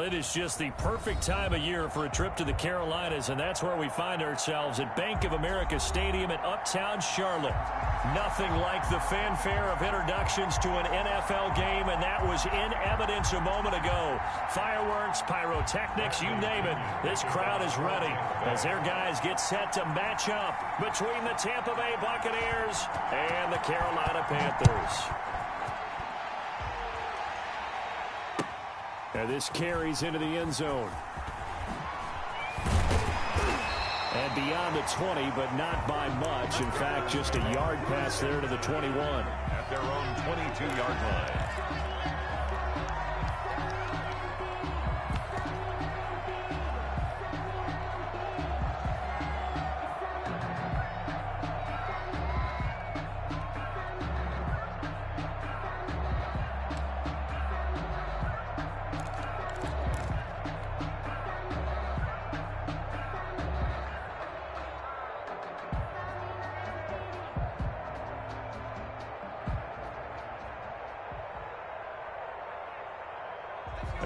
Well, it is just the perfect time of year for a trip to the Carolinas, and that's where we find ourselves at Bank of America Stadium in Uptown Charlotte. Nothing like the fanfare of introductions to an NFL game, and that was in evidence a moment ago. Fireworks, pyrotechnics, you name it. This crowd is ready as their guys get set to match up between the Tampa Bay Buccaneers and the Carolina Panthers. And this carries into the end zone. And beyond the 20, but not by much. In fact, just a yard pass there to the 21. At their own 22-yard line.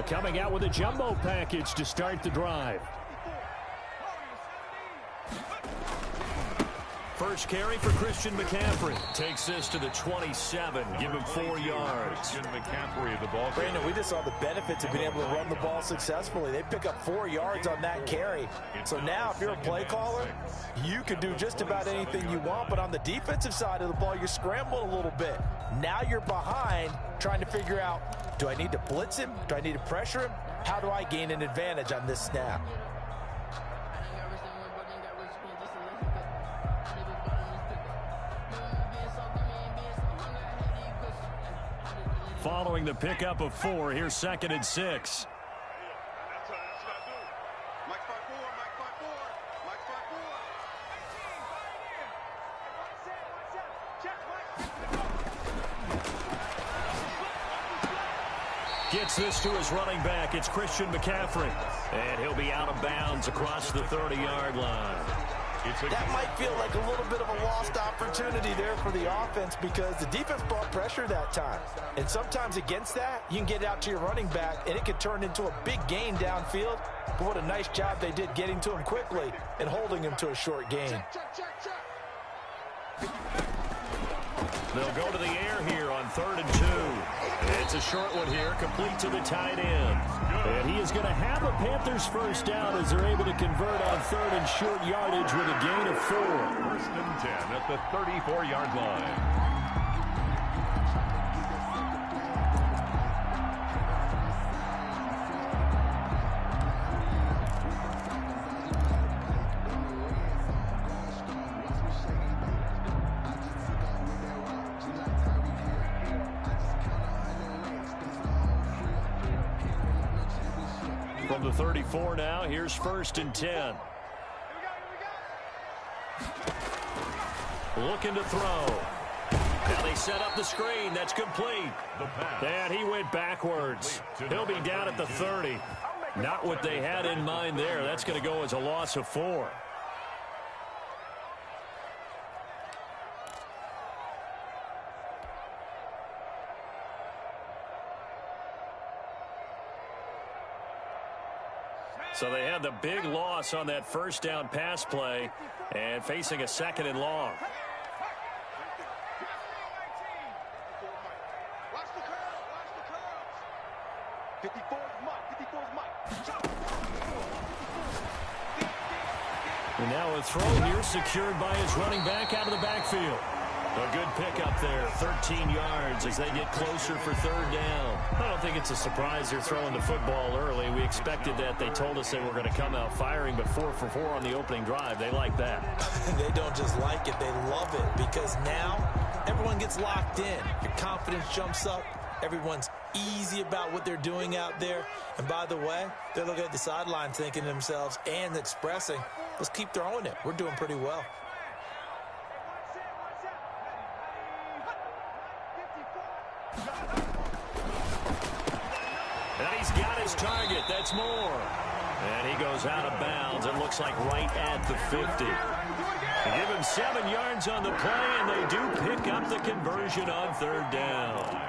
Coming out with a jumbo package to start the drive. First carry for Christian McCaffrey. Takes this to the 27. Give him 4 yards. Christian McCaffrey of the ball. Brandon, we just saw the benefits of being able to run the ball successfully. They pick up 4 yards on that carry. So now if you're a play caller, you can do just about anything you want. But on the defensive side of the ball, you're scrambling a little bit. Now you're behind trying to figure out, do I need to blitz him? Do I need to pressure him? How do I gain an advantage on this snap? Following the pickup of 4, here's 2nd and 6. Gets this to his running back. It's Christian McCaffrey. And he'll be out of bounds across the 30-yard line. That might feel like a little bit of a lost opportunity there for the offense because the defense brought pressure that time. And sometimes against that, you can get out to your running back, and it can turn into a big gain downfield. But what a nice job they did getting to him quickly and holding him to a short gain. They'll go to the air here on 3rd and 2. It's a short one here, complete to the tight end. And he is going to have a Panthers first down as they're able to convert on 3rd and short yardage with a gain of 4. 1st and 10 at the 34-yard line. From the 34 now, here's 1st and 10. Looking to throw. Now they set up the screen. That's complete. And he went backwards. He'll be down at the 30. Not what they had in mind there. That's going to go as a loss of 4. So they had the big loss on that first down pass play and facing a 2nd and long. And now a throw here secured by his running back out of the backfield. A good pickup there, 13 yards as they get closer for 3rd down. I don't think it's a surprise they're throwing the football early. We expected that. They told us they were going to come out firing, but 4 for 4 on the opening drive. They like that. They don't just like it, they love it because now everyone gets locked in. Your confidence jumps up. Everyone's easy about what they're doing out there. And by the way, they're looking at the sideline thinking to themselves and expressing, let's keep throwing it. We're doing pretty well. And he's got his target. That's more. And he goes out of bounds. It looks like right at the 50. They give him 7 yards on the play, and they do pick up the conversion on 3rd down.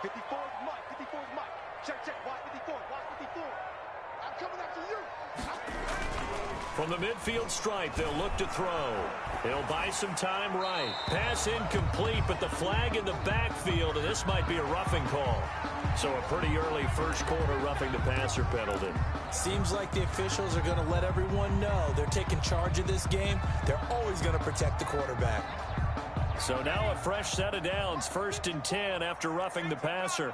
54 is Mike. 54 is Mike. Check, check. Watch 54. Watch 54. I'm coming after you. From the midfield stripe, they'll look to throw. They'll buy some time right. Pass incomplete, but the flag in the backfield, and this might be a roughing call. So a pretty early first quarter roughing the passer penalty. Seems like the officials are going to let everyone know they're taking charge of this game. They're always going to protect the quarterback. So now a fresh set of downs, 1st and 10 after roughing the passer.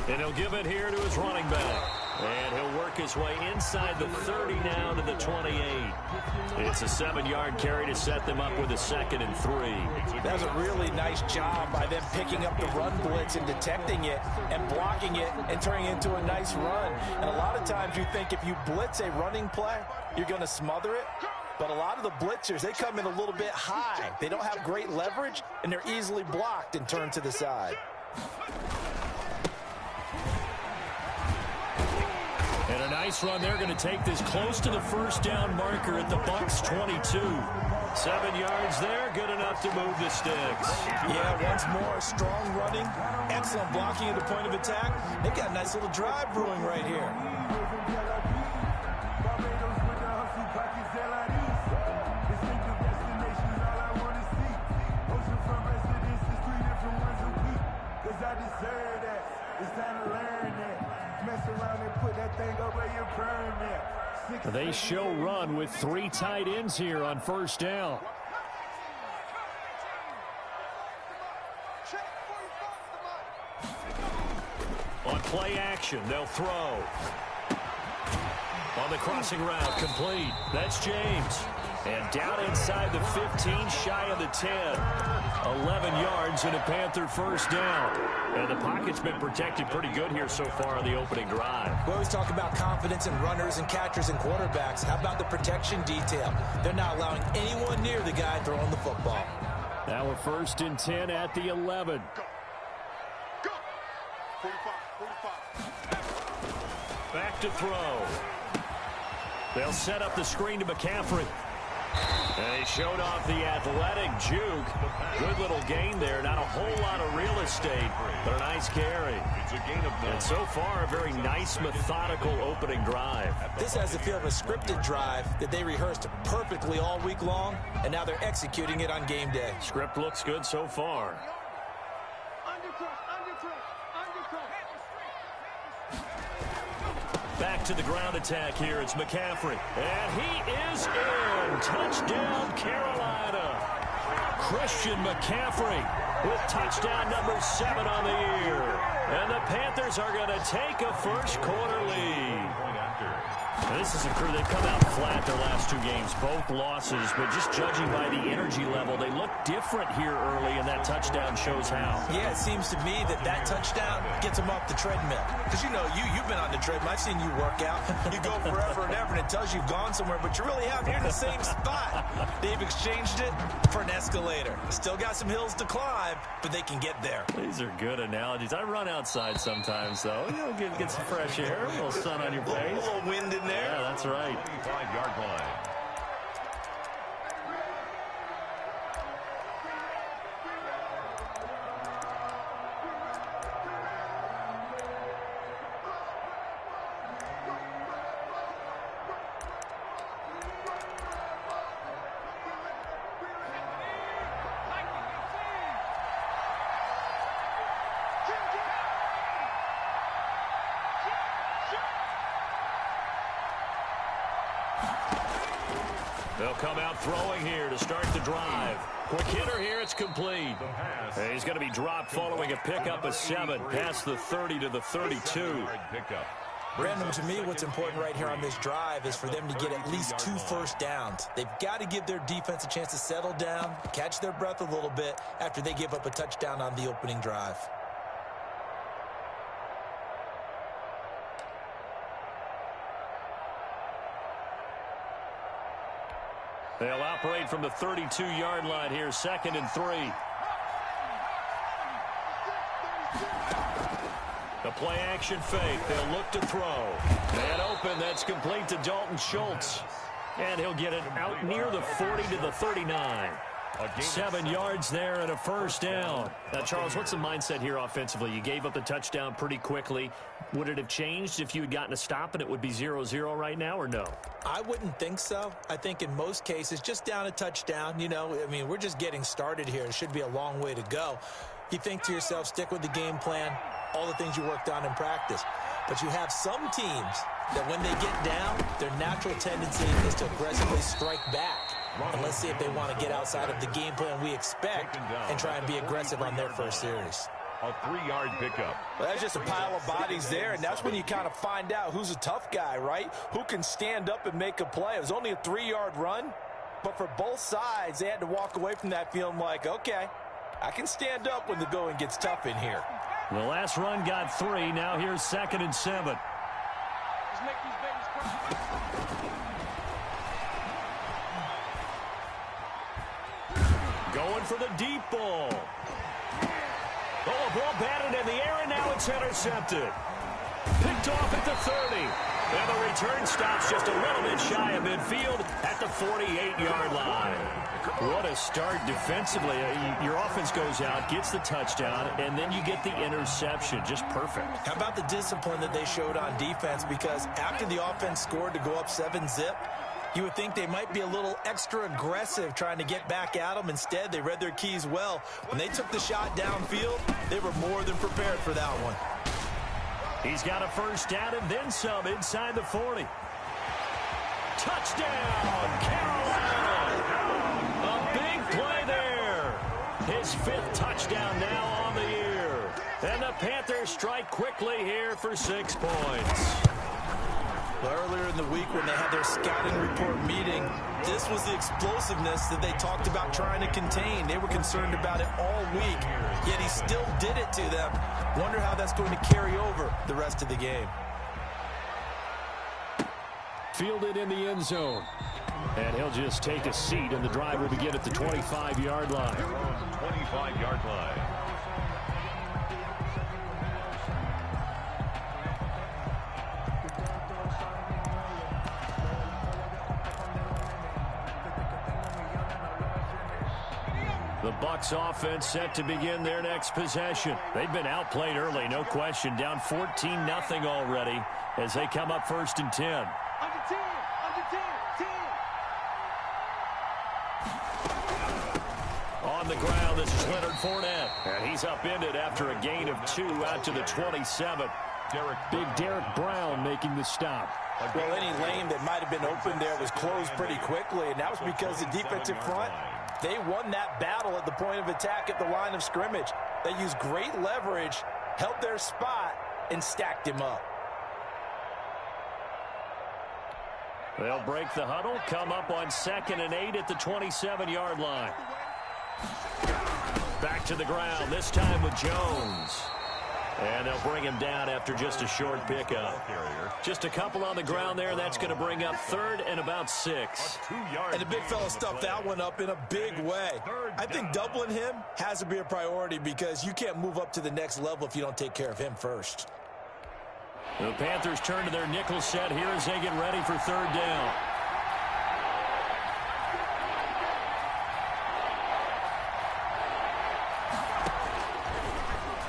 And he'll give it here to his running back. And he'll work his way inside the 30 now to the 28. It's a 7-yard carry to set them up with a 2nd and 3. That was a really nice job by them picking up the run blitz and detecting it and blocking it and turning it into a nice run. And a lot of times you think if you blitz a running play, you're going to smother it. But a lot of the blitzers, they come in a little bit high. They don't have great leverage, and they're easily blocked and turned to the side. And a nice run. They're going to take this close to the first down marker at the Bucs 22. 7 yards there, good enough to move the sticks. Yeah, once more, strong running, excellent blocking at the point of attack. They've got a nice little drive brewing right here. They show run with 3 tight ends here on first down. On play action, they'll throw. On the crossing route, complete. That's James. And down inside the 15, shy of the 10. 11 yards and a Panther first down. And the pocket's been protected pretty good here so far on the opening drive. We always talk about confidence in runners and catchers and quarterbacks. How about the protection detail? They're not allowing anyone near the guy throwing the football. Now we're 1st and 10 at the 11. Go. 45. Back to throw. They'll set up the screen to McCaffrey. And he showed off the athletic juke. Good little gain there. Not a whole lot of real estate, but a nice carry. And so far, a very nice, methodical opening drive. This has the feel of a scripted drive that they rehearsed perfectly all week long, and now they're executing it on game day. Script looks good so far. Back to the ground attack here. It's McCaffrey. And he is in. Touchdown, Carolina. Christian McCaffrey with touchdown number 7 on the year. And the Panthers are going to take a first quarter lead. Now, this is a crew. They've come out flat their last 2 games, both losses, but just judging by the energy level, they look different here early, and that touchdown shows how. Yeah, it seems to me that touchdown gets them off the treadmill. Because, you know, you've been on the treadmill. I've seen you work out. You go forever and ever, and it tells you you've gone somewhere, but you really haven't. You're in the same spot. They've exchanged it for an escalator. Still got some hills to climb, but they can get there. These are good analogies. I run outside sometimes, though. You know, get some fresh air, a little sun on your face. A little wind in there. Yeah, that's right. 5-yard line. They'll come out throwing here to start the drive. Quick hitter here, it's complete. And he's going to be dropped following a pickup of 7 past the 30 to the 32. Brandon, to me, what's important right here on this drive is for them to get at least 2 first downs. They've got to give their defense a chance to settle down, catch their breath a little bit after they give up a touchdown on the opening drive. They'll operate from the 32-yard line here, 2nd and 3. The play action fake. They'll look to throw. And open. That's complete to Dalton Schultz. And he'll get it out near the 40 to the 39. 7 yards there and a first down. Now, Charles, what's the mindset here offensively? You gave up the touchdown pretty quickly. Would it have changed if you had gotten a stop and it would be 0-0 right now, or no? I wouldn't think so. I think in most cases, just down a touchdown, you know, I mean, we're just getting started here. It should be a long way to go. You think to yourself, stick with the game plan, all the things you worked on in practice. But you have some teams that when they get down, their natural tendency is to aggressively strike back. And let's see if they want to get outside of the game plan we expect and try and be aggressive on their first series. A 3-yard pickup. Well, that's just a pile of bodies there, and that's when you kind of find out who's a tough guy, right? Who can stand up and make a play. It was only a 3-yard run, but for both sides, they had to walk away from that feeling like, okay, I can stand up when the going gets tough in here. The last run got 3. Now here's 2nd and 7. Let's make these babies cry. Going for the deep ball. Oh, a ball batted in the air, and now it's intercepted. Picked off at the 30. And the return stops just a little bit shy of midfield at the 48-yard line. What a start defensively. Your offense goes out, gets the touchdown, and then you get the interception. Just perfect. How about the discipline that they showed on defense? Because after the offense scored to go up 7-zip, you would think they might be a little extra aggressive trying to get back at them. Instead, they read their keys well. When they took the shot downfield, they were more than prepared for that one. He's got a first down and then some inside the 40. Touchdown, Carolina! A big play there. His 5th touchdown now on the year. And the Panthers strike quickly here for 6 points. Earlier in the week when they had their scouting report meeting, this was the explosiveness that they talked about trying to contain. They were concerned about it all week, yet he still did it to them. Wonder how that's going to carry over the rest of the game. Fielded in the end zone. And he'll just take a seat, and the drive will begin at the 25-yard line. 25-yard line. The Bucs offense set to begin their next possession. They've been outplayed early, no question. Down 14-0 already as they come up 1st and 10. Under 10, 10. On the ground, this is Leonard Fournette. And he's upended after a gain of 2 out to the 27. Big Derek Brown making the stop. Well, any lane that might have been open there was closed pretty quickly, and that was because the defensive front, they won that battle at the point of attack at the line of scrimmage. They used great leverage, held their spot, and stacked him up. They'll break the huddle, come up on 2nd and 8 at the 27-yard line. Back to the ground, this time with Jones. And they'll bring him down after just a short pickup. Just a couple on the ground there. That's going to bring up 3rd and about 6. And the big fella stuffed that one up in a big way. I think doubling him has to be a priority because you can't move up to the next level if you don't take care of him first. The Panthers turn to their nickel set here as they get ready for 3rd down.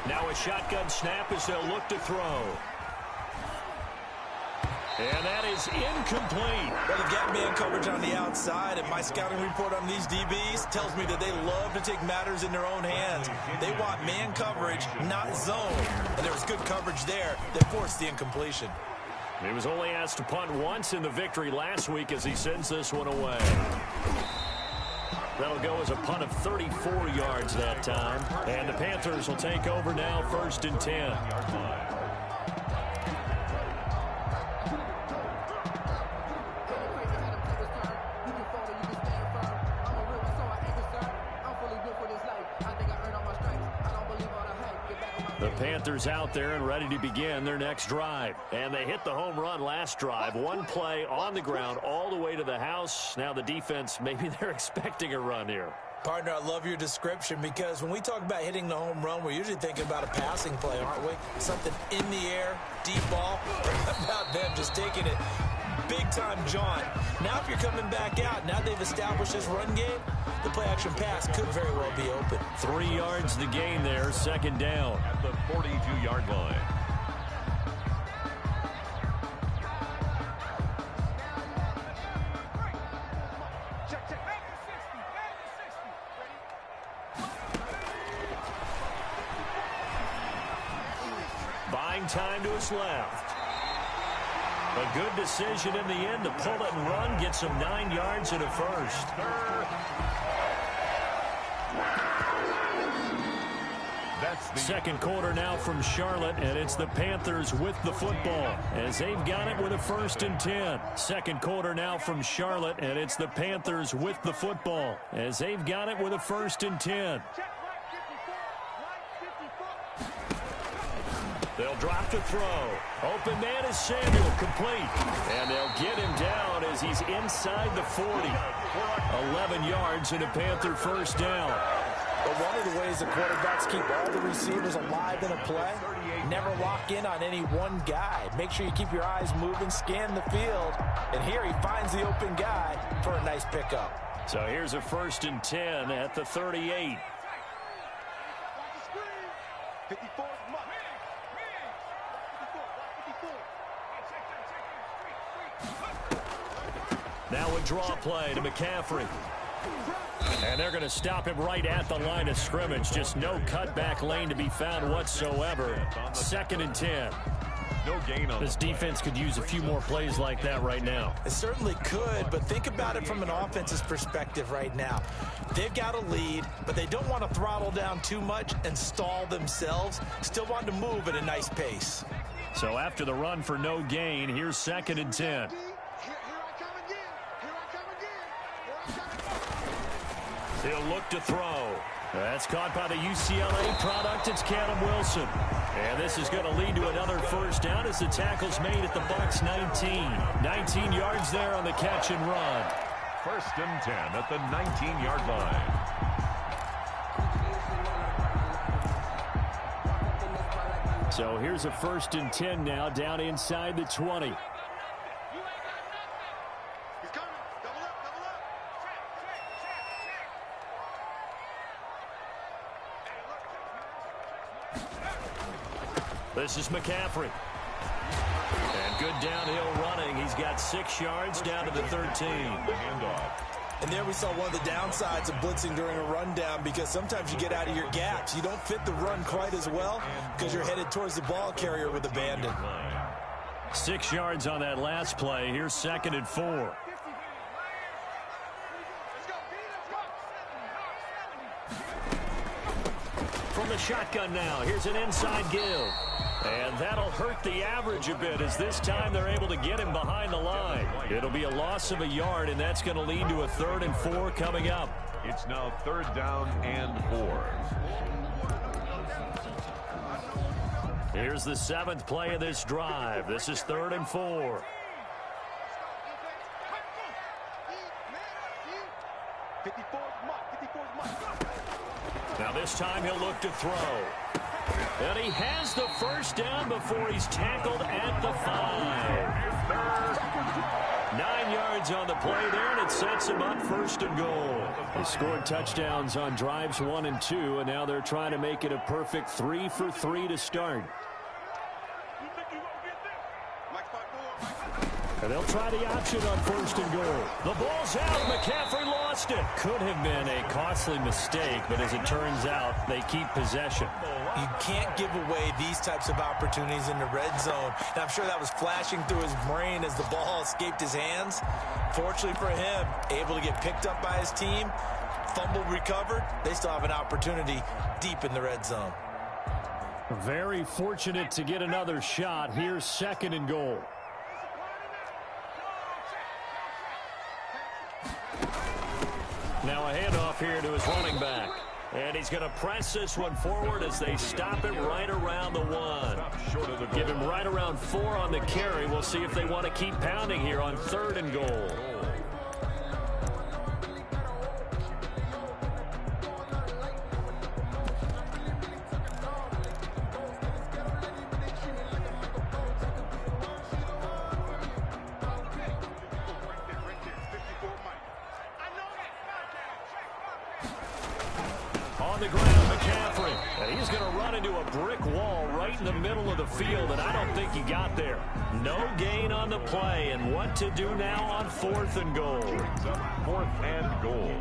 Now a shotgun snap as they'll look to throw. And that is incomplete. Well, they got man coverage on the outside, and my scouting report on these DBs tells me that they love to take matters in their own hands. They want man coverage, not zone. And there was good coverage there that forced the incompletion. He was only asked to punt once in the victory last week as he sends this one away. That'll go as a punt of 34 yards that time. And the Panthers will take over now 1st and 10. The Panthers out there and ready to begin their next drive. And they hit the home run last drive. One play on the ground all the way to the house. Now the defense, maybe they're expecting a run here. Partner, I love your description because when we talk about hitting the home run, we're usually thinking about a passing play, aren't we? Something in the air, deep ball. How about them just taking it big-time jaunt. Now if you're coming back out, now they've established this run game, the play-action pass could very well be open. 3 yards to gain there, second down. At the 42-yard line. Buying time to his left. A good decision in the end to pull it and run, get some 9 yards and a first. That's the Second quarter now from Charlotte, and it's the Panthers with the football as they've got it with a 1st and 10. Second quarter now from Charlotte, and it's the Panthers with the football as they've got it with a 1st and 10. They'll drop to throw. Open man is Samuel, complete. And they'll get him down as he's inside the 40. 11 yards and a Panther first down. But one of the ways the quarterbacks keep all the receivers alive in a play, never lock in on any one guy. Make sure you keep your eyes moving, scan the field. And here he finds the open guy for a nice pickup. So here's a 1st and 10 at the 38. 54 is Mike. 54. Now a draw play to McCaffrey. And they're going to stop him right at the line of scrimmage. Just no cutback lane to be found whatsoever. 2nd and 10. no gain on this defense could use a few more plays like that right now. It certainly could, but think about it from an offense's perspective right now. They've got a lead, but they don't want to throttle down too much and stall themselves. Still want to move at a nice pace. So after the run for no gain, here's 2nd and 10. He'll look to throw. That's caught by the UCLA product. It's Callum Wilson. And this is going to lead to another first down as the tackle's made at the Bucs 19. 19 yards there on the catch and run. 1st and 10 at the 19-yard line. So here's a 1st and 10 now down inside the 20. This is McCaffrey. And good downhill running. He's got 6 yards down to the 13. And there we saw one of the downsides of blitzing during a rundown, because sometimes you get out of your gaps. You don't fit the run quite as well because you're headed towards the ball carrier with abandon. 6 yards on that last play. Here's 2nd and 4. From the shotgun now, here's an inside give. And that'll hurt the average a bit, as this time they're able to get him behind the line. It'll be a loss of a yard, and that's going to lead to a 3rd and 4 coming up. It's now 3rd down and 4. Here's the 7th play of this drive. This is 3rd and 4. Now this time he'll look to throw. And he has the first down before he's tackled at the 5. 9 yards on the play there, and it sets him up 1st and goal. They scored touchdowns on drives 1 and 2, and now they're trying to make it a perfect 3 for 3 to start. And they'll try the option on 1st and goal. The ball's out. McCaffrey lost it. Could have been a costly mistake, but as it turns out, they keep possession. You can't give away these types of opportunities in the red zone. And I'm sure that was flashing through his brain as the ball escaped his hands. Fortunately for him, able to get picked up by his team, fumble recovered. They still have an opportunity deep in the red zone. Very fortunate to get another shot. Here's 2nd and goal. Now a handoff here to his running back. And he's going to press this one forward as they stop it right around the 1. Give him right around 4 on the carry. We'll see if they want to keep pounding here on 3rd and goal. on the ground, McCaffrey. And he's going to run into a brick wall right in the middle of the field, and I don't think he got there. No gain on the play, and what to do now on 4th and goal. 4th and goal.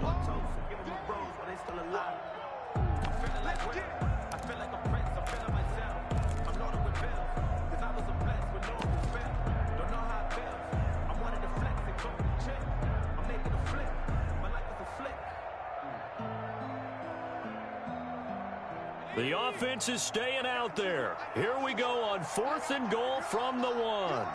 The offense is staying out there. Here we go on 4th and goal from the 1.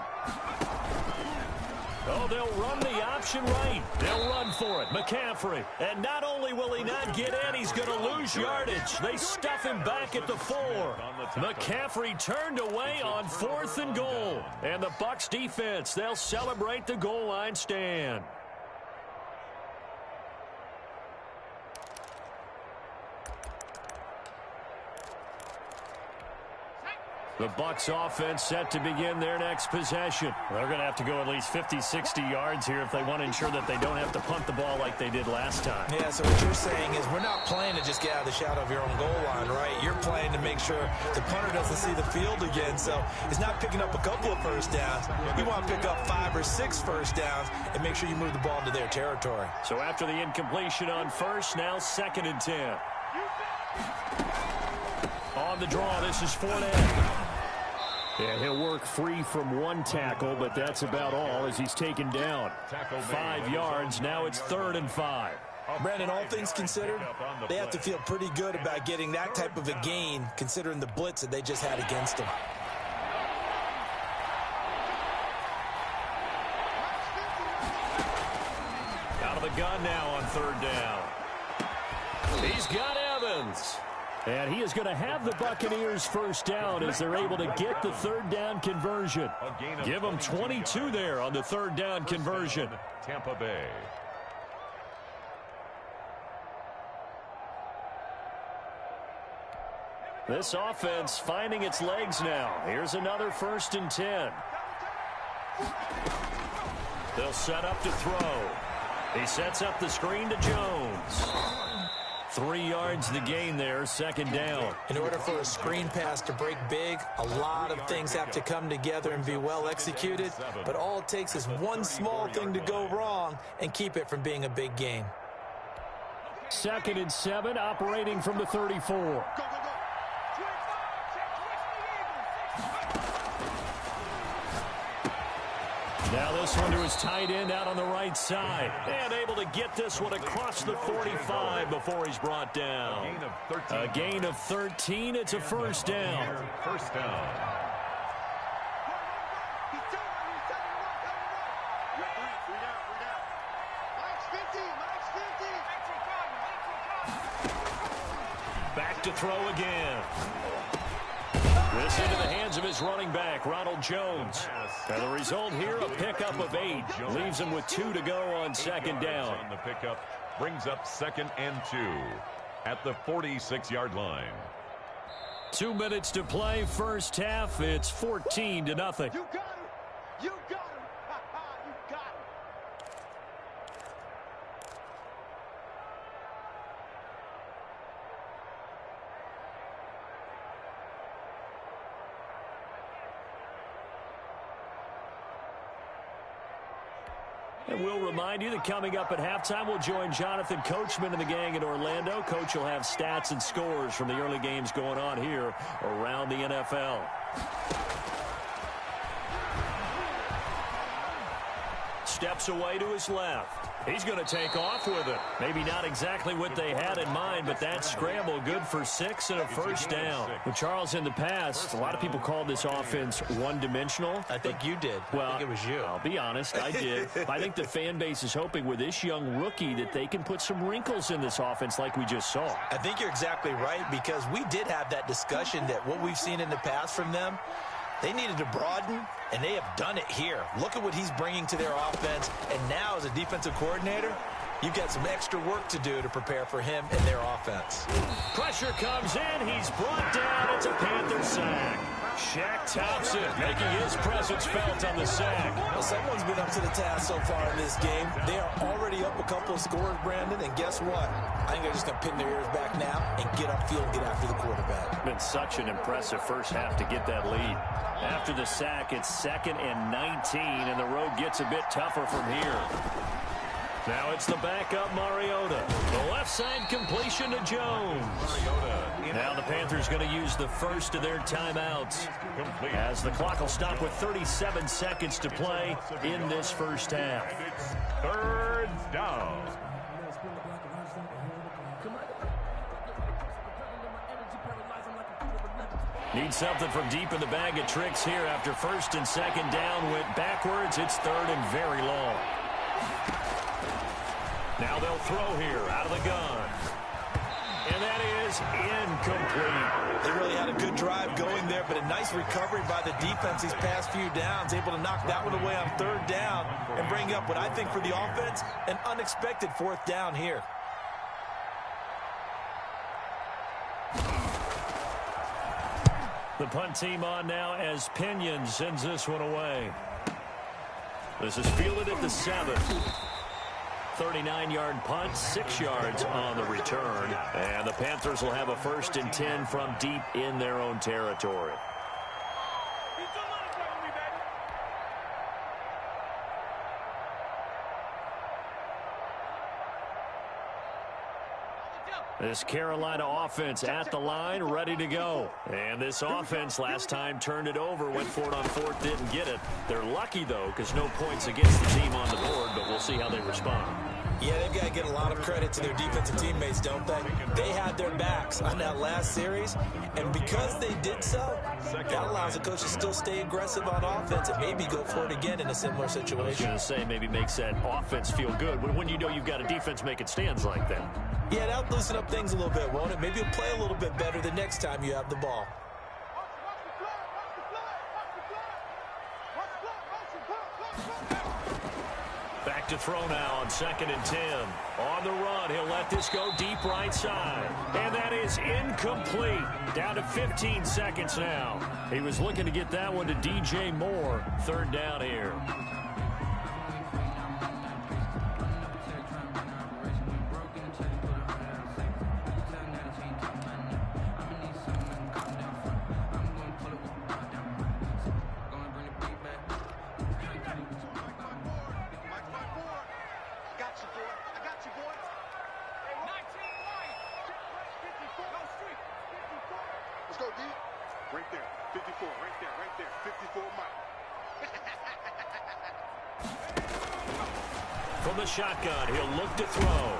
Oh, they'll run the option right. They'll run for it. McCaffrey. And not only will he not get in, he's going to lose yardage. They stuff him back at the 4. McCaffrey turned away on 4th and goal. And the Bucs defense, they'll celebrate the goal line stand. The Bucs offense set to begin their next possession. They're going to have to go at least 50, 60 yards here if they want to ensure that they don't have to punt the ball like they did last time. Yeah, so what you're saying is we're not playing to just get out of the shadow of your own goal line, right? You're playing to make sure the punter doesn't see the field again. So it's not picking up a couple of first downs. You want to pick up 5 or 6 first downs and make sure you move the ball into their territory. So after the incompletion on 1st, now 2nd and 10. On the draw, this is Fournette. And he'll work free from 1 tackle, but that's about all as he's taken down. 5 yards. Now it's 3rd and 5. Brandon, all things considered, they have to feel pretty good about getting that type of a gain considering the blitz that they just had against them. Out of the gun now on 3rd down. He's got Evans. And he is going to have the Buccaneers first down as they're able to get the 3rd down conversion. Give them 22 there on the 3rd down conversion. Tampa Bay. This offense finding its legs now. Here's another 1st and 10. They'll set up to throw. He sets up the screen to Jones. 3 yards the gain there, 2nd down. In order for a screen pass to break big, a lot of things have to come together and be well executed. But all it takes is one small thing to go wrong and keep it from being a big gain. 2nd and 7, operating from the 34. Now this one to his tight end out on the right side. And able to get this one across the 45 before he's brought down. A gain of 13. It's a 1st down. 1st down. Back to throw again. This into the hands of his running back, Ronald Jones. And the result here, a pickup of 8. Leaves him with 2 to go on 2nd down. The pickup brings up 2nd and 2 at the 46-yard line. 2 minutes to play, first half. It's 14-0. You got him. You got him. You got him. And we'll remind you that coming up at halftime, we'll join Jonathan Coachman and the gang in Orlando. Coach will have stats and scores from the early games going on here around the NFL. Steps away to his left. He's going to take off with it. Maybe not exactly what they had in mind, but that scramble good for 6 and a 1st down. Well, Charles, in the past, a lot of people called this offense one-dimensional. I think you did. Well, I think it was you. I'll be honest, I did. I think the fan base is hoping with this young rookie that they can put some wrinkles in this offense like we just saw. I think you're exactly right because we did have that discussion that what we've seen in the past from them, they needed to broaden, and they have done it here. Look at what he's bringing to their offense, and now as a defensive coordinator, you've got some extra work to do to prepare for him and their offense. Pressure comes in. He's brought down. It's a Panther sack. Shaq Thompson making his presence felt on the sack. Well, someone's been up to the task so far in this game. They are already up a couple of scores, Brandon, and guess what? I think they're just going to pin their ears back now and get upfield and get after the quarterback. Been such an impressive first half to get that lead. After the sack, it's 2nd and 19, and the road gets a bit tougher from here. Now it's the backup Mariota. The left side completion to Jones. Now the Panthers going to use the first of their timeouts as the clock will stop with 37 seconds to play in this first half. 3rd down. Need something from deep in the bag of tricks here after 1st and 2nd down went backwards. It's 3rd and very long. Now they'll throw here out of the gun. And that is incomplete. They really had a good drive going there, but a nice recovery by the defense these past few downs, able to knock that one away on 3rd down and bring up what I think for the offense, an unexpected 4th down here. The punt team on now as Pinion sends this one away. This is fielded at the 7. 39-yard punt, 6 yards on the return. And the Panthers will have a 1st and 10 from deep in their own territory. This Carolina offense at the line, ready to go. And this offense last time turned it over, went for it on 4th, didn't get it. They're lucky, though, because no points against the team on the board, but we'll see how they respond. Yeah, they've got to get a lot of credit to their defensive teammates, don't they? They had their backs on that last series, and because they did so, that allows the coach to still stay aggressive on offense and maybe go for it again in a similar situation. I was going to say maybe makes that offense feel good when you know you've got a defense making stands like that. Yeah, that'll loosen up things a little bit, won't it? Maybe you'll play a little bit better the next time you have the ball. Back to throw now on 2nd and 10. On the run, he'll let this go deep right side. And that is incomplete. Down to 15 seconds now. He was looking to get that one to DJ Moore. 3rd down here. Right there, 54, right there, 54 Mike. From the shotgun, he'll look to throw.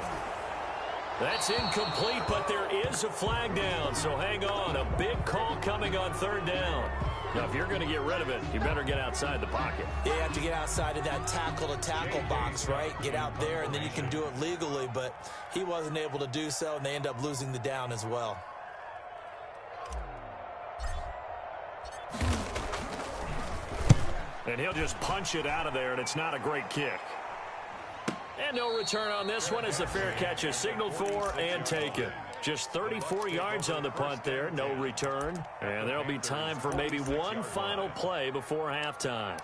That's incomplete, but there is a flag down, so hang on. A big call coming on 3rd down. Now, if you're going to get rid of it, you better get outside the pocket. You have to get outside of that tackle-to-tackle box, right? Get out there, and then you can do it legally, but he wasn't able to do so, and they end up losing the down as well. And he'll just punch it out of there, and it's not a great kick. And no return on this one as the fair catch is signaled for and taken. Just 34 yards on the punt there, no return. And there'll be time for maybe one final play before halftime.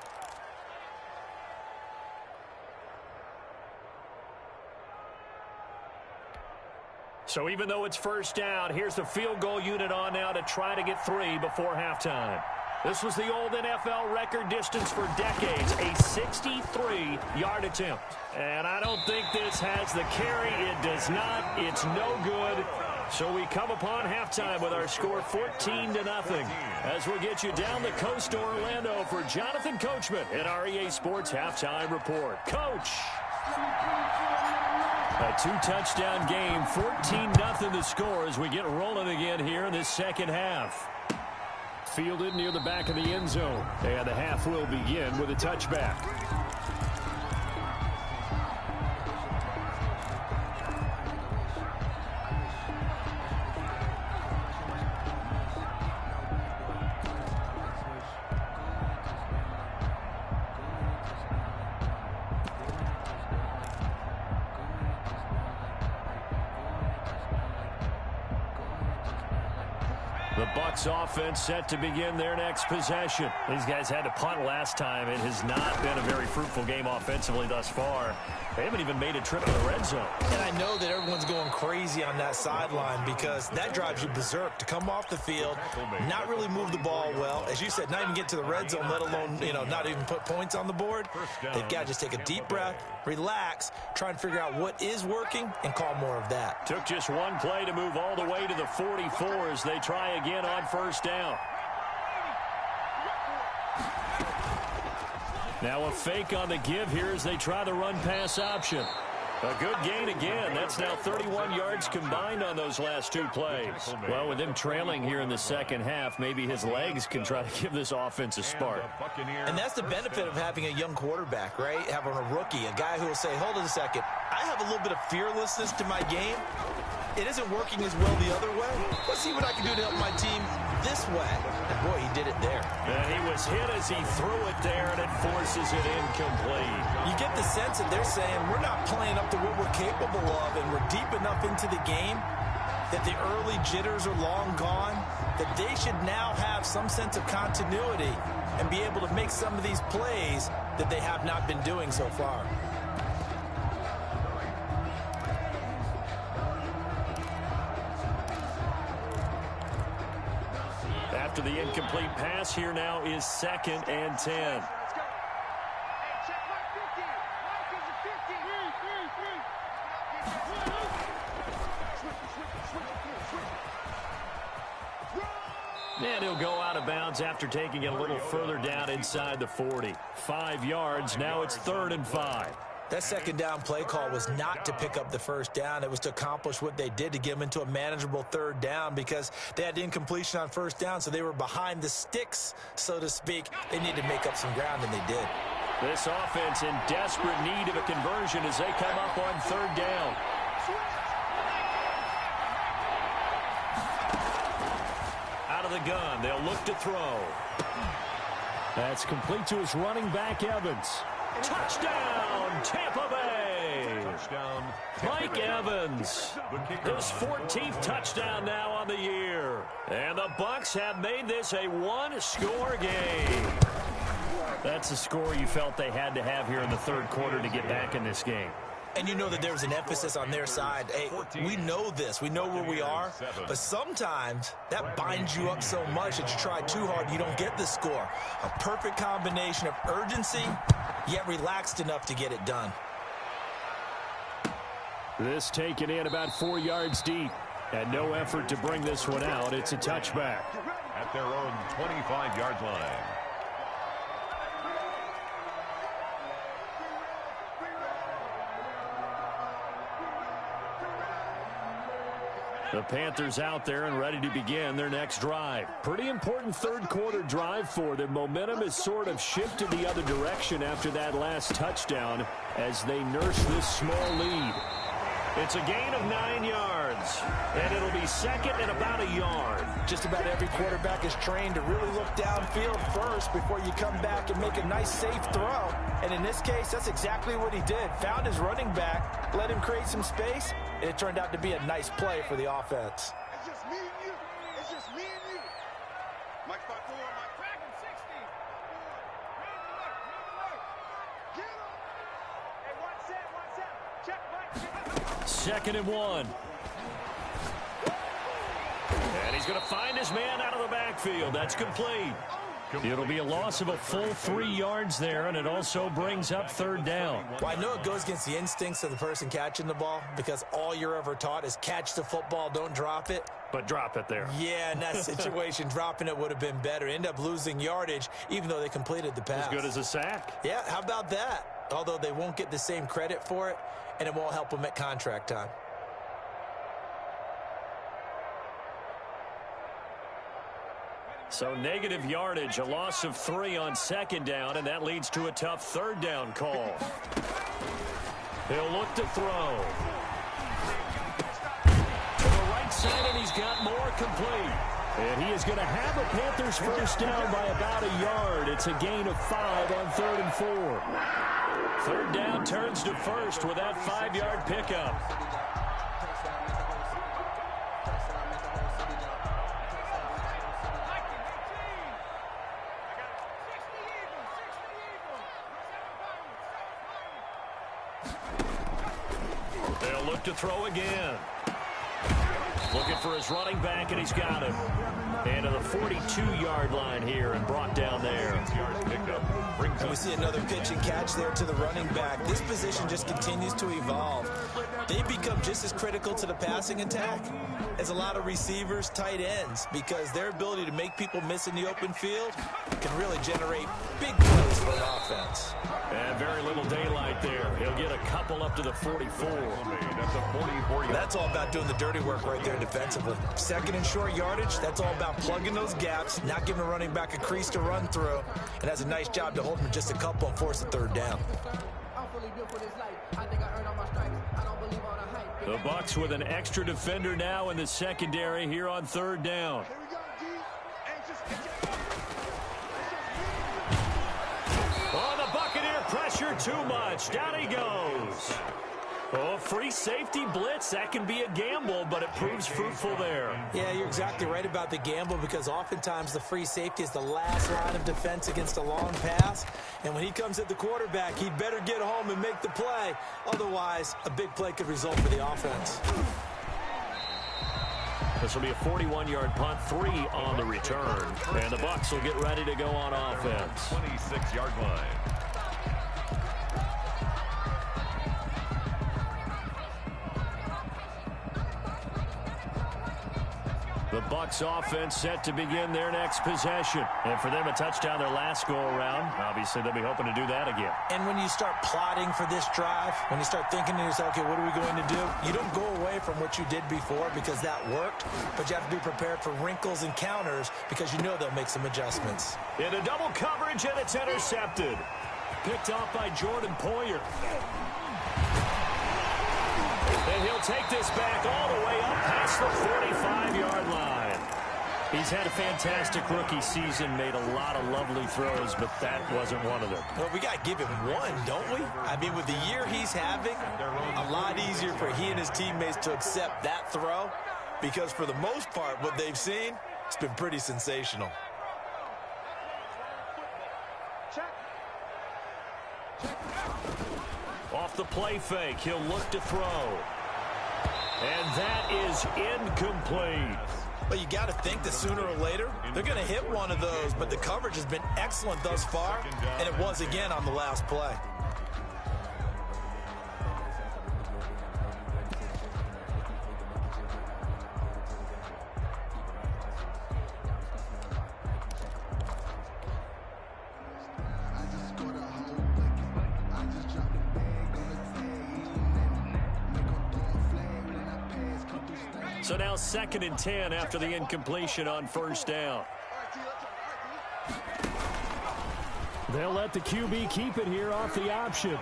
So even though it's 1st down, here's the field goal unit on now to try to get 3 before halftime. This was the old NFL record distance for decades, a 63-yard attempt. And I don't think this has the carry. It does not. It's no good. So we come upon halftime with our score 14-0 as we'll get you down the coast to Orlando for Jonathan Coachman at our EA Sports Halftime Report. Coach! A 2-touchdown game, 14-0 the score as we get rolling again here in this second half. Fielded near the back of the end zone. And the half will begin with a touchback. The Bucs offense set to begin their next possession. These guys had to punt last time. It has not been a very fruitful game offensively thus far. They haven't even made a trip to the red zone. And I know that everyone's going crazy on that sideline because that drives you berserk to come off the field, not really move the ball well. As you said, not even get to the red zone, let alone, not even put points on the board. They've got to just take a deep breath, relax, try and figure out what is working, and call more of that. Took just one play to move all the way to the 44 as they try again on first down. Now a fake on the give here as they try the run-pass option. A good gain again. That's now 31 yards combined on those last two plays. Well, with him trailing here in the second half, maybe his legs can try to give this offense a spark. And that's the benefit of having a young quarterback, right? Having a rookie, a guy who will say, hold on a second, I have a little bit of fearlessness to my game. It isn't working as well the other way. Let's see what I can do to help my team this way. And boy, he did it there. And he was hit as he threw it there, and it forces it incomplete. You get the sense that they're saying we're not playing up to what we're capable of, and we're deep enough into the game that the early jitters are long gone, that they should now have some sense of continuity and be able to make some of these plays that they have not been doing so far. After the incomplete pass, here now is 2nd and 10. And he'll go out of bounds after taking it a little further down inside the 40. 5 yards. Now it's 3rd and 5. That second down play call was not to pick up the first down. It was to accomplish what they did to get them into a manageable 3rd down because they had incompletion on first down, so they were behind the sticks, so to speak. They needed to make up some ground, and they did. This offense in desperate need of a conversion as they come up on 3rd down. Out of the gun, they'll look to throw. That's complete to his running back, Evans. Touchdown, Tampa Bay. Touchdown, Mike Evans. His 14th touchdown now on the year. And the Bucs have made this a one-score game. That's the score you felt they had to have here in the 3rd quarter to get back in this game. And you know that there's an emphasis on their side. Hey, we know this. We know where we are. But sometimes that binds you up so much that you try too hard, you don't get the score. A perfect combination of urgency, yet relaxed enough to get it done. This taken in about 4 yards deep. And no effort to bring this one out. It's a touchback. At their own 25-yard line. The Panthers out there and ready to begin their next drive. Pretty important 3rd quarter drive for them. Momentum has sort of shifted the other direction after that last touchdown as they nurse this small lead. It's a gain of 9 yards, and it'll be 2nd and about a yard. Just about every quarterback is trained to really look downfield first before you come back and make a nice, safe throw. And in this case, that's exactly what he did. Found his running back, let him create some space, and it turned out to be a nice play for the offense. It's just me and you. It's just me and you. Mike 5-4, Mike back in 60. Get him. Hey, one set. Check, Mike. 2nd and 1. And he's going to find his man out of the backfield. That's complete. It'll be a loss of a full 3 yards there, and it also brings up 3rd down. Well, I know it goes against the instincts of the person catching the ball because all you're ever taught is catch the football, don't drop it. But drop it there. Yeah, in that situation, dropping it would have been better. End up losing yardage, even though they completed the pass. As good as a sack. Yeah, how about that? Although they won't get the same credit for it, and it won't help them at contract time. So negative yardage, a loss of 3 on 2nd down, and that leads to a tough 3rd down call. He'll look to throw. To the right side, and he's got more complete. And he is going to have a Panthers first down by about a yard. It's a gain of 5 on 3rd and 4. 3rd down turns to 1st with that 5-yard pickup. look to throw again. Looking for his running back, and he's got him. And to the 42-yard line here and brought down there. And we see another pitch and catch there to the running back. This position just continues to evolve. They become just as critical to the passing attack as a lot of receivers, tight ends, because their ability to make people miss in the open field can really generate big plays for an offense. And very little daylight there. He'll get a couple up to the 44. That's a 44. That's all about doing the dirty work right there defensively. Second and short yardage, that's all about plugging those gaps, not giving a running back a crease to run through, and has a nice job to hold him just a couple and force a third down. The Bucs with an extra defender now in the secondary here on third down. Oh, the Buccaneer pressure too much. Down he goes. Oh, free safety blitz. That can be a gamble, but it proves fruitful there. Yeah, you're exactly right about the gamble, because oftentimes the free safety is the last line of defense against a long pass. And when he comes at the quarterback, he'd better get home and make the play. Otherwise, a big play could result for the offense. This will be a 41-yard punt, 3 on the return. And the Bucs will get ready to go on offense. 26-yard line. The Bucs offense set to begin their next possession. And for them, a touchdown their last go-around. Obviously, they'll be hoping to do that again. And when you start plotting for this drive, when you start thinking to yourself, okay, what are we going to do? You don't go away from what you did before because that worked, but you have to be prepared for wrinkles and counters because you know they'll make some adjustments. Into double coverage, and it's intercepted. Picked off by Jordan Poyer. And he'll take this back all the way up past the 45-yard line. He's had a fantastic rookie season, made a lot of lovely throws, but that wasn't one of them. Well, we got to give him one, don't we? I mean, with the year he's having, a lot easier for he and his teammates to accept that throw, because for the most part, what they've seen, it's been pretty sensational. Off the play fake, he'll look to throw. And that is incomplete. But you got to think that sooner or later, they're going to hit one of those. But the coverage has been excellent thus far, and it was again on the last play. So now 2nd and 10 after the incompletion on first down. They'll let the QB keep it here off the option.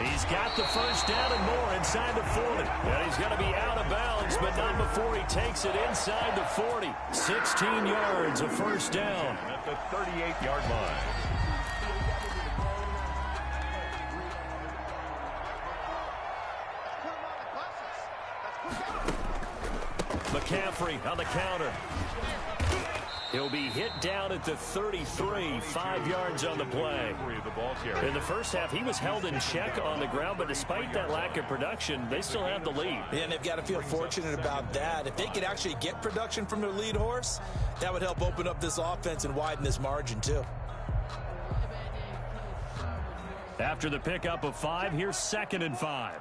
He's got the first down and more inside the 40. And he's going to be out of bounds, but not before he takes it inside the 40. 16 yards, a first down. At the 38-yard line. McCaffrey on the counter. He'll be hit down at the 33, 5 yards on the play. In the first half, he was held in check on the ground, but despite that lack of production, they still have the lead. Yeah, and they've got to feel fortunate about that. If they could actually get production from their lead horse, that would help open up this offense and widen this margin too. After the pickup of 5, here's 2nd and 5.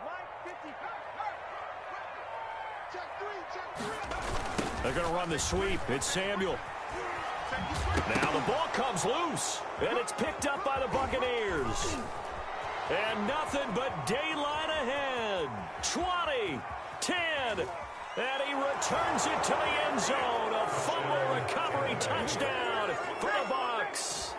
They're going to run the sweep. It's Samuel. Now the ball comes loose, and it's picked up by the Buccaneers. And nothing but daylight ahead. 20, 10, and he returns it to the end zone. A fumble recovery touchdown for the Bucs.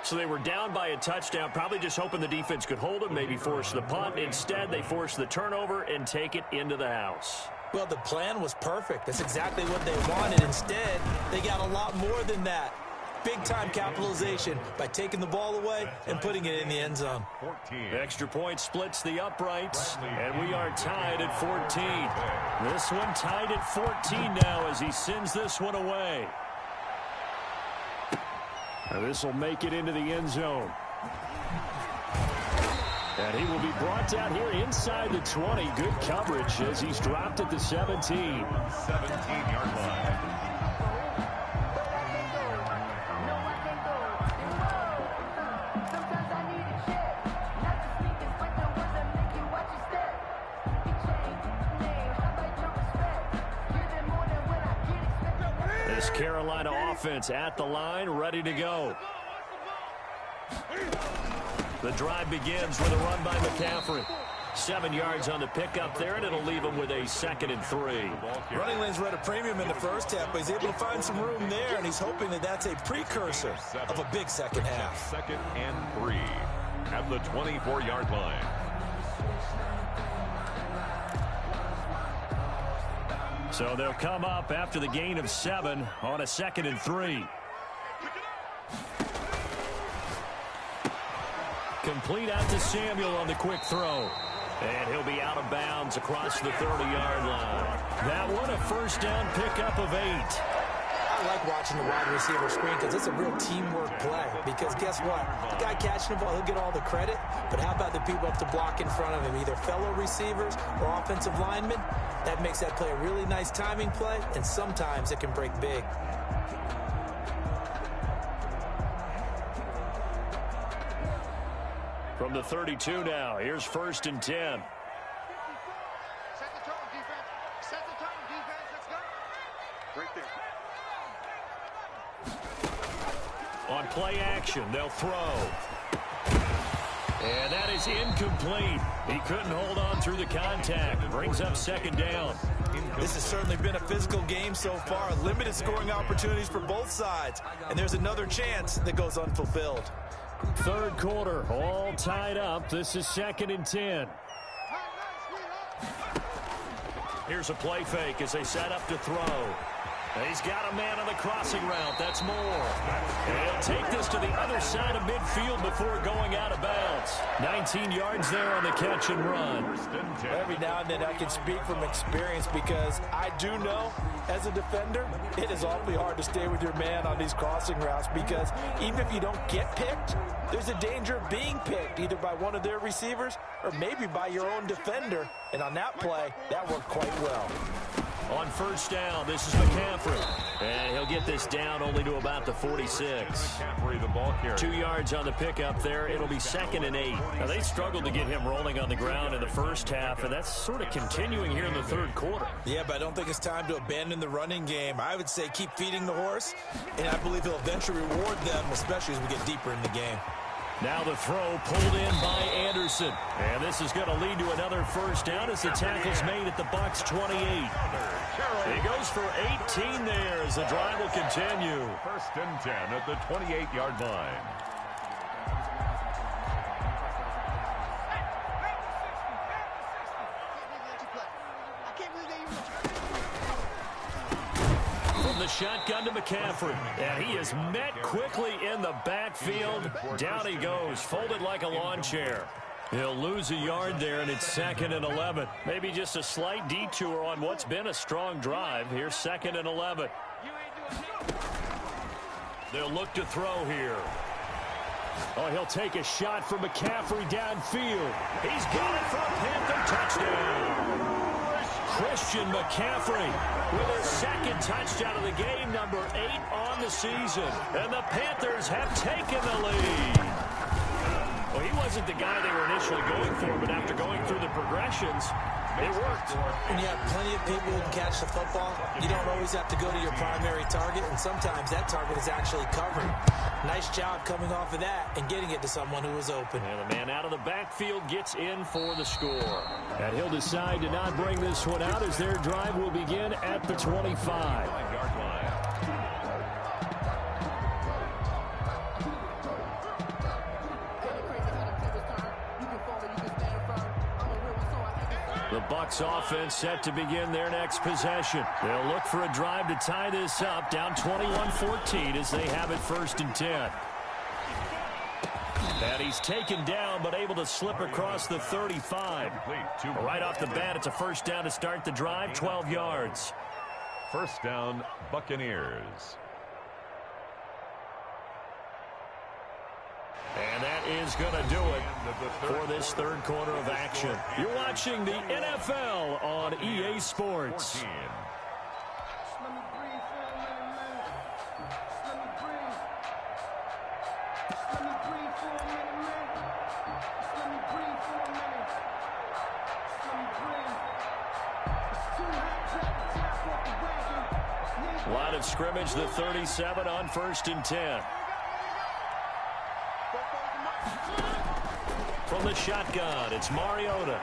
So they were down by a touchdown, probably just hoping the defense could hold them, maybe force the punt. Instead, they force the turnover and take it into the house. Well, the plan was perfect. That's exactly what they wanted. Instead, they got a lot more than that. Big-time capitalization by taking the ball away and putting it in the end zone. 14. Extra point splits the uprights, and we are tied at 14. This one tied at 14 now as he sends this one away. Now this will make it into the end zone. And he will be brought down here inside the 20. Good coverage as he's dropped at the 17. 17-yard line. This Carolina offense at the line, ready to go. The drive begins with a run by McCaffrey. 7 yards on the pickup there, and it'll leave him with a 2nd and 3. Running lanes were at a premium in the first half, but he's able to find some room there, and he's hoping that that's a precursor of a big second half. 2nd and 3 at the 24-yard line. So they'll come up after the gain of 7 on a 2nd and 3. Complete out to Samuel on the quick throw. And he'll be out of bounds across the 30-yard line. That one, a first down pickup of 8. I like watching the wide receiver screen because it's a real teamwork play. Because guess what? The guy catching the ball, he'll get all the credit. But how about the people up to block in front of him, either fellow receivers or offensive linemen? That makes that play a really nice timing play, and sometimes it can break big. From the 32 now, here's 1st and 10. Set the tone, defense. Set the tone, defense. Let's go. Right there. On play action, they'll throw. And that is incomplete. He couldn't hold on through the contact. Brings up 2nd down. This has certainly been a physical game so far. Limited scoring opportunities for both sides. And there's another chance that goes unfulfilled. 3rd quarter, all tied up. This is 2nd and 10. Here's a play fake as they set up to throw. He's got a man on the crossing route. That's Moore. And he'll take this to the other side of midfield before going out of bounds. 19 yards there on the catch and run. Every now and then I can speak from experience because I do know as a defender, it is awfully hard to stay with your man on these crossing routes because even if you don't get picked, there's a danger of being picked either by one of their receivers or maybe by your own defender. And on that play, that worked quite well. On 1st down, this is McCaffrey. And he'll get this down only to about the 46. McCaffrey, the ball carrier. 2 yards on the pickup there. It'll be 2nd and 8. Now, they struggled to get him rolling on the ground in the first half, and that's sort of continuing here in the 3rd quarter. Yeah, but I don't think it's time to abandon the running game. I would say keep feeding the horse, and I believe he'll eventually reward them, especially as we get deeper in the game. Now the throw pulled in by Anderson. And this is going to lead to another first down as the tackle's made at the Bucs 28. He goes for 18 there as the drive will continue. 1st and 10 at the 28-yard line. From the shotgun to McCaffrey. And he is met quickly in the backfield. Down he goes, folded like a lawn chair. He'll lose a yard there, and it's 2nd and 11. Maybe just a slight detour on what's been a strong drive. Here's 2nd and 11. They'll look to throw here. Oh, he'll take a shot from McCaffrey downfield. He's got it for a Panther touchdown. Christian McCaffrey with his 2nd touchdown of the game, number 8 on the season. And the Panthers have taken the lead. Well, he wasn't the guy they were initially going for, but after going through the progressions, it worked. When you have plenty of people who can catch the football, you don't always have to go to your primary target, and sometimes that target is actually covered. Nice job coming off of that and getting it to someone who was open. And the man out of the backfield gets in for the score. And he'll decide to not bring this one out as their drive will begin at the 25-yard line. The Bucs offense set to begin their next possession. They'll look for a drive to tie this up, down 21-14 as they have it 1st and 10. And he's taken down but able to slip across the 35. Right off the bat, it's a first down to start the drive, 12 yards. 1st down, Buccaneers. And that is going to do it for this third quarter of action. You're watching the NFL on EA Sports. Line of scrimmage, the 37 on 1st and 10. From the shotgun, it's Mariota.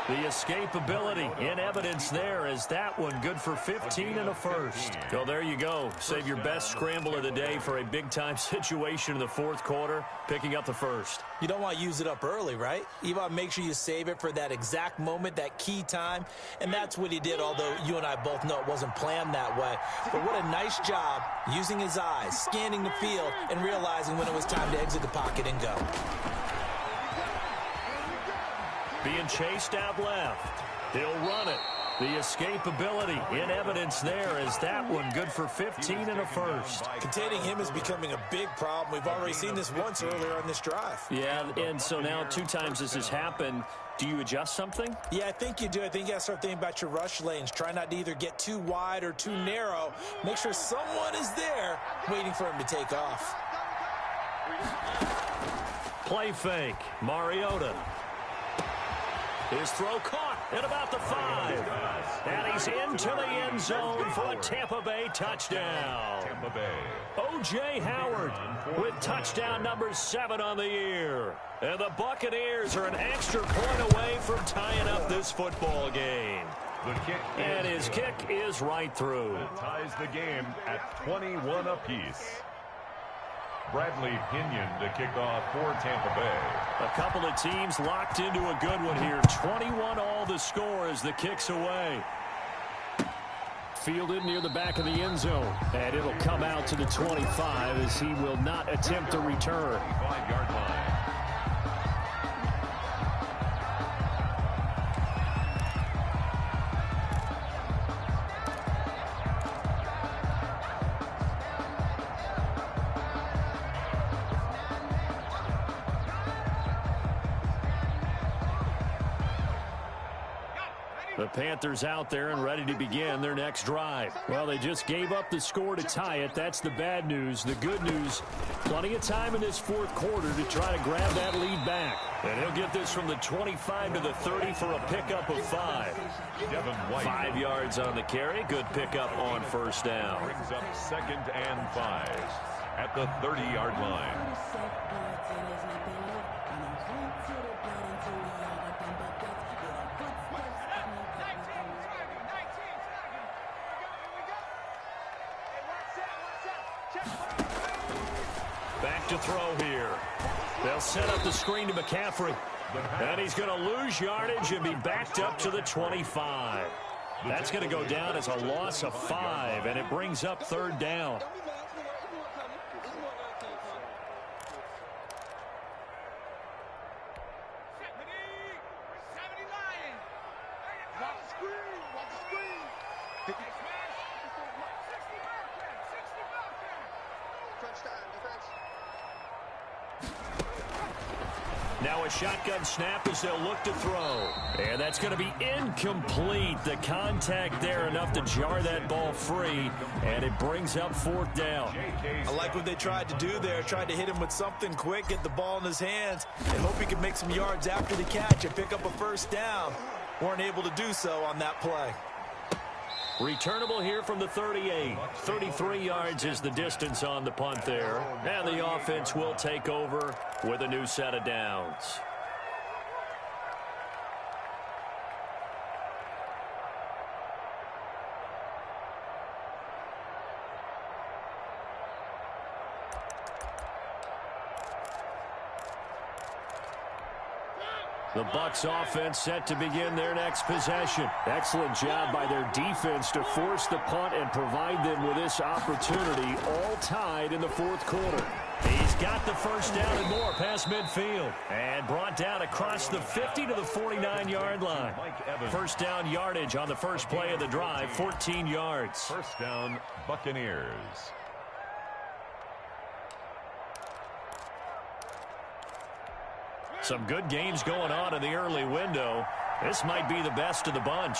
The escapability in evidence there as that one good for 15 and a first. So there you go. Save your best scramble of the day for a big-time situation in the fourth quarter, picking up the first. You don't want to use it up early, right? You want to make sure you save it for that exact moment, that key time, and that's what he did, although you and I both know it wasn't planned that way. But what a nice job using his eyes, scanning the field, and realizing when it was time to exit the pocket and go. Being chased out left. He'll run it. The escapability in evidence there as that one good for 15 and a first. Containing him is becoming a big problem. We've already seen this once earlier on this drive. Yeah, and so now 2 times this has happened. Do you adjust something? Yeah, I think you do. I think you got to start thinking about your rush lanes. Try not to either get too wide or too narrow. Make sure someone is there waiting for him to take off. Play fake. Mariota. His throw caught at about the 5. And he's into the end zone for a Tampa Bay touchdown. Tampa Bay. O.J. Howard with touchdown number 7 on the year. And the Buccaneers are an extra point away from tying up this football game. The kick and his kick is right through. It ties the game at 21 apiece. Bradley Pinion to kick off for Tampa Bay. A couple of teams locked into a good one here. 21 all the score as the kick's away. Fielded near the back of the end zone. And it'll come out to the 25 as he will not attempt a return. 5-yard line. The Panthers out there and ready to begin their next drive. Well, they just gave up the score to tie it. That's the bad news. The good news, plenty of time in this fourth quarter to try to grab that lead back. And he'll get this from the 25 to the 30 for a pickup of 5. 5 yards on the carry. Good pickup on first down. Brings up 2nd and 5 at the 30-yard line. Back to throw here. They'll set up the screen to McCaffrey. And he's going to lose yardage and be backed up to the 25. That's going to go down as a loss of 5, and it brings up 3rd down. Now a shotgun snap as they'll look to throw. And that's going to be incomplete. The contact there enough to jar that ball free. And it brings up 4th down. I like what they tried to do there. Tried to hit him with something quick, get the ball in his hands, and hope he could make some yards after the catch and pick up a first down. Weren't able to do so on that play. Returnable here from the 38. 33 yards is the distance on the punt there. And the offense will take over with a new set of downs. The Bucs offense set to begin their next possession. Excellent job by their defense to force the punt and provide them with this opportunity, all tied in the fourth quarter. He's got the first down and more past midfield. And brought down across the 50 to the 49-yard line. First down yardage on the first play of the drive, 14 yards. First down, Buccaneers. Some good games going on in the early window. This might be the best of the bunch.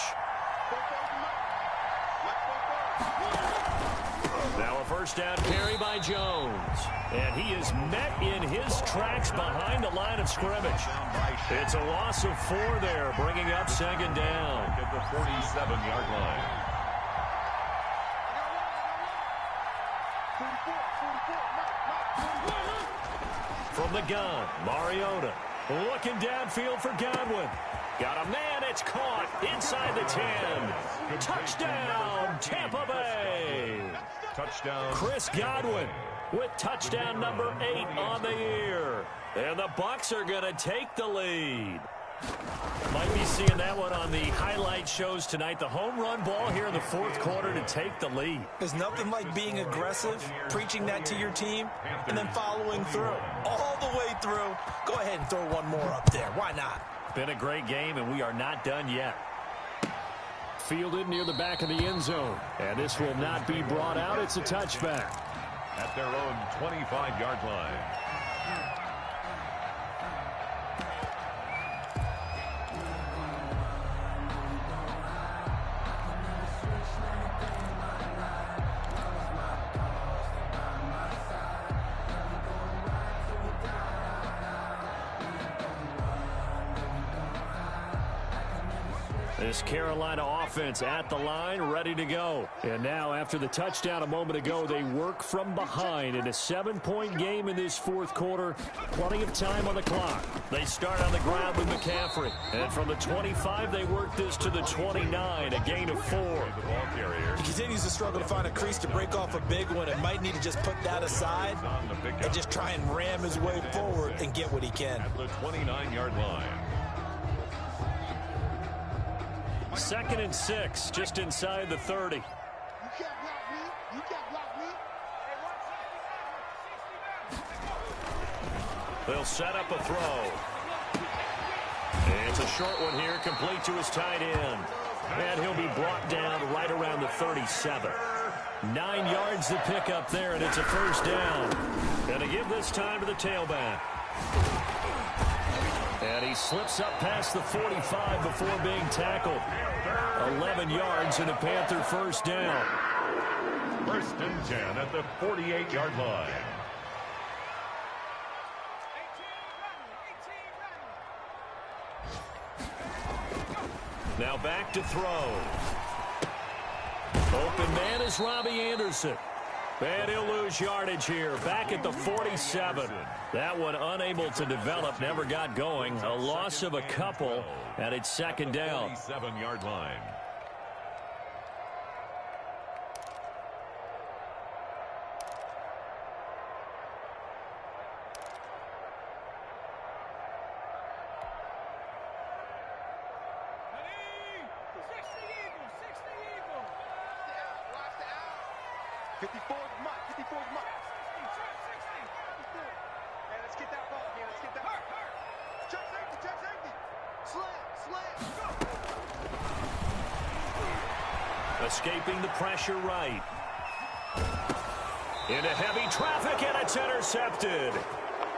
Now a first down carry by Jones. And he is met in his tracks behind the line of scrimmage. It's a loss of 4 there, bringing up second down. At the 47-yard line. From the gun, Mariota looking downfield for Godwin. Got a man, it's caught inside the 10. Touchdown, Tampa Bay. Touchdown. Chris Godwin with touchdown number 8 on the year. And the Bucs are going to take the lead. Might be seeing that one on the highlight shows tonight. The home run ball here in the fourth quarter to take the lead. There's nothing like being aggressive, preaching that to your team, and then following through. All the way through. Go ahead and throw one more up there. Why not? Been a great game, and we are not done yet. Fielded near the back of the end zone. And this will not be brought out. It's a touchback. At their own 25-yard line. This Carolina offense at the line, ready to go. And now, after the touchdown a moment ago, they work from behind in a 7-point game in this fourth quarter. Plenty of time on the clock. They start on the ground with McCaffrey. And from the 25, they work this to the 29, a gain of 4. The ball carrier. He continues to struggle to find a crease to break off a big one and might need to just put that aside and just try and ram his way forward and get what he can. At the 29-yard line. 2nd and 6, just inside the 30. You can't block me. You can't block me. They'll set up a throw. And it's a short one here, complete to his tight end. And he'll be brought down right around the 37. 9 yards to pick up there, and it's a first down. And to give this time to the tailback. And he slips up past the 45 before being tackled. 11 yards and a Panther first down. 1st and 10 at the 48-yard line. Now back to throw. Open man is Robbie Anderson. And he'll lose yardage here. Back at the 47. That one unable to develop, never got going. A loss of a couple, and it's second down. 47-yard line. Escaping the pressure right. Into heavy traffic, and it's intercepted.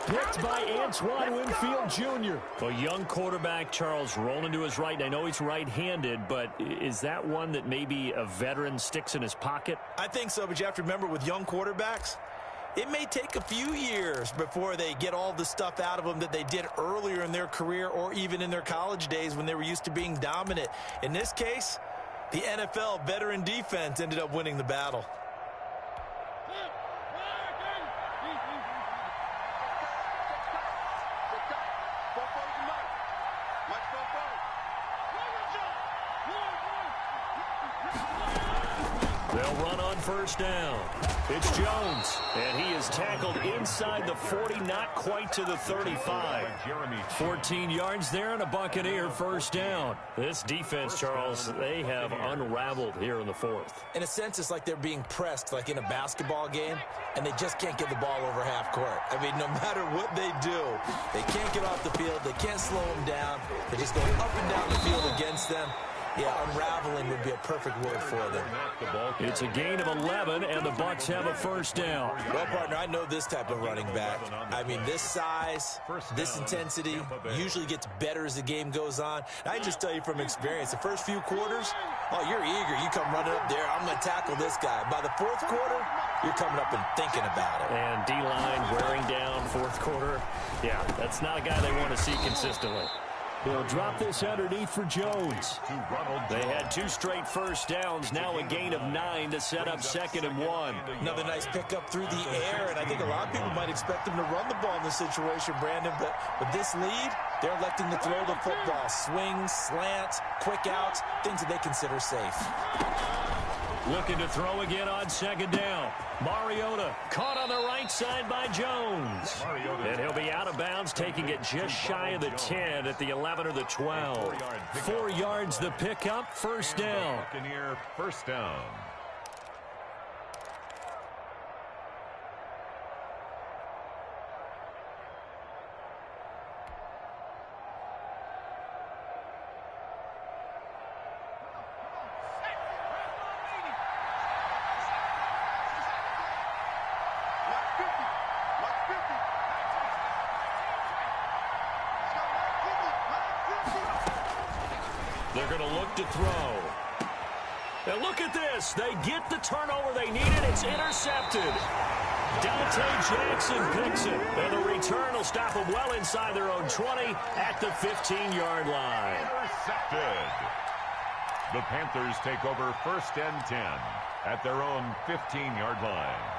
Picked by Antoine Winfield Jr. A young quarterback, Charles, rolling to his right. I know he's right-handed, but is that one that maybe a veteran sticks in his pocket? I think so, but you have to remember with young quarterbacks, it may take a few years before they get all the stuff out of them that they did earlier in their career or even in their college days when they were used to being dominant. In this case, the NFL veteran defense ended up winning the battle. They'll run on first down. It's Jones, and he is tackled inside the 40, not quite to the 35. 14 yards there and a Buccaneer first down. This defense, Charles, they have unraveled here in the fourth. In a sense, it's like they're being pressed like in a basketball game, and they just can't get the ball over half court. I mean, no matter what they do, they can't get off the field. They can't slow them down. They're just going up and down the field against them. Yeah, unraveling would be a perfect word for them. It's a gain of 11, and the Bucs have a first down. Well, partner, I know this type of running back. I mean, this size, this intensity usually gets better as the game goes on. I just tell you from experience, the first few quarters, oh, you're eager. You come running up there, I'm going to tackle this guy. By the fourth quarter, you're coming up and thinking about it. And D-line wearing down fourth quarter. Yeah, that's not a guy they want to see consistently. They'll drop this underneath for Jones. They had 2 straight first downs, now a gain of 9 to set up 2nd and 1. Another nice pickup through the air, and I think a lot of people might expect them to run the ball in this situation, Brandon, but with this lead, they're electing to throw the football. Swings, slants, quick outs, things that they consider safe. Looking to throw again on 2nd down. Mariota caught on the right side by Jones. And he'll be out of bounds, taking it just shy of the 10 at the 11 or the 12. 4 yards the pickup, first down. Buccaneer first down. They're going to look to throw. And look at this. They get the turnover they needed. It's intercepted. Dante Jackson picks it. And the return will stop them well inside their own 20 at the 15-yard line. Intercepted. The Panthers take over 1st and 10 at their own 15-yard line.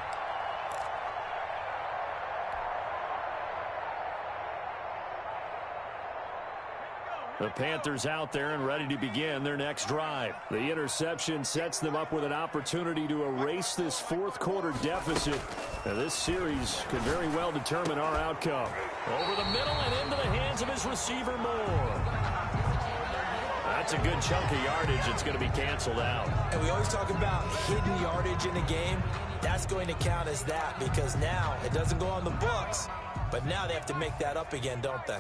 The Panthers out there and ready to begin their next drive. The interception sets them up with an opportunity to erase this fourth quarter deficit. Now, this series could very well determine our outcome. Over the middle and into the hands of his receiver, Moore. That's a good chunk of yardage. It's going to be canceled out. And we always talk about hidden yardage in a game. That's going to count as that because now it doesn't go on the books, but now they have to make that up again, don't they?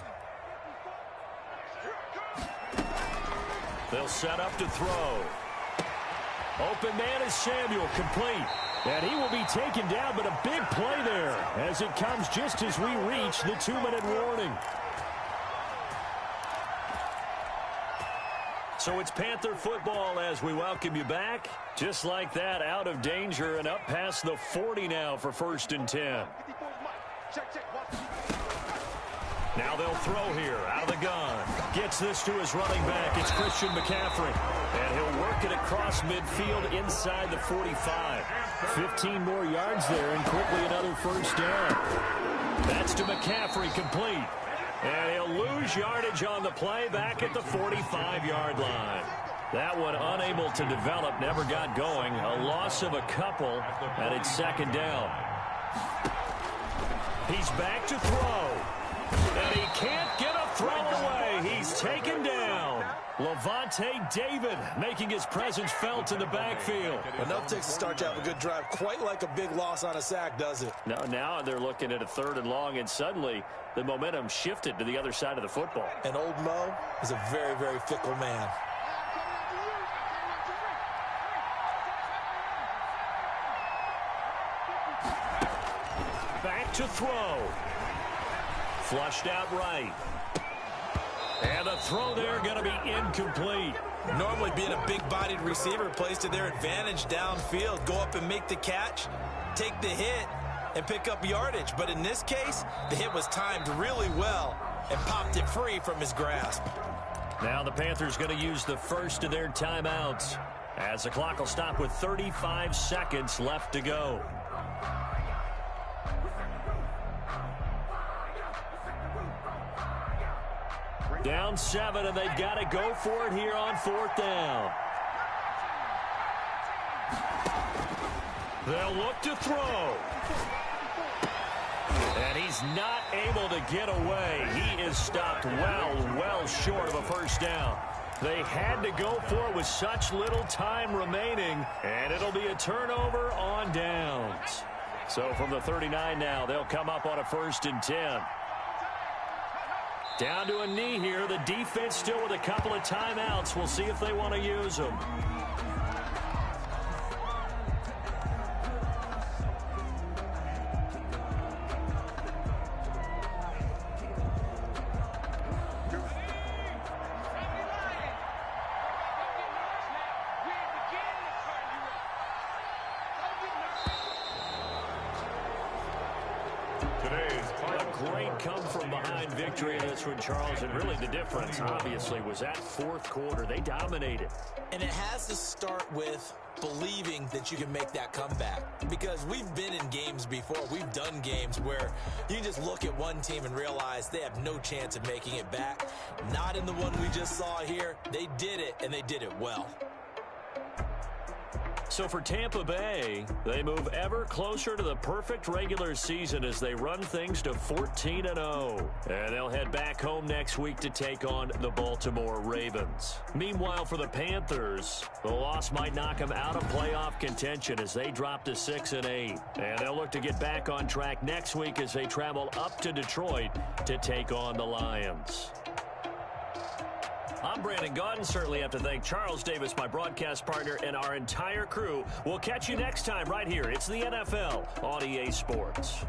They'll set up to throw. Open man is Samuel, complete. And he will be taken down, but a big play there as it comes just as we reach the 2-minute warning. So it's Panther football as we welcome you back. Just like that, out of danger and up past the 40 now for 1st and 10. Now they'll throw here out of the gun. Gets this to his running back. It's Christian McCaffrey. And he'll work it across midfield inside the 45. 15 more yards there and quickly another first down. That's to McCaffrey, complete. And he'll lose yardage on the play back at the 45-yard line. That one unable to develop, never got going. A loss of a couple, and it's 2nd down. He's back to throw. And he can't get a throw away. He's taken down. Levante David making his presence felt in the backfield. Enough takes to start to have a good drive. Quite like a big loss on a sack, does it? Now they're looking at a 3rd and long, and suddenly the momentum shifted to the other side of the football. And old Mo is a very, very fickle man. Back to throw. Flushed out right. And a throw there going to be incomplete. Normally being a big-bodied receiver plays to their advantage downfield. Go up and make the catch, take the hit, and pick up yardage. But in this case, the hit was timed really well and popped it free from his grasp. Now the Panthers going to use the first of their timeouts as the clock will stop with 35 seconds left to go. Down 7, and they've got to go for it here on 4th down. They'll look to throw. And he's not able to get away. He is stopped well short of a first down. They had to go for it with such little time remaining, and it'll be a turnover on downs. So from the 39 now, they'll come up on a 1st and 10. Down to a knee here. The defense still with a couple of timeouts. We'll see if they want to use them. Great come-from-behind victory in this one, Charles, and really the difference, obviously, was that fourth quarter. They dominated. And it has to start with believing that you can make that comeback, because we've been in games before. We've done games where you just look at one team and realize they have no chance of making it back. Not in the one we just saw here. They did it, and they did it well. So for Tampa Bay, they move ever closer to the perfect regular season as they run things to 14-0. And they'll head back home next week to take on the Baltimore Ravens. Meanwhile, for the Panthers, the loss might knock them out of playoff contention as they drop to 6-8. And they'll look to get back on track next week as they travel up to Detroit to take on the Lions. I'm Brandon Gaudin. Certainly have to thank Charles Davis, my broadcast partner, and our entire crew. We'll catch you next time right here. It's the NFL on EA Sports.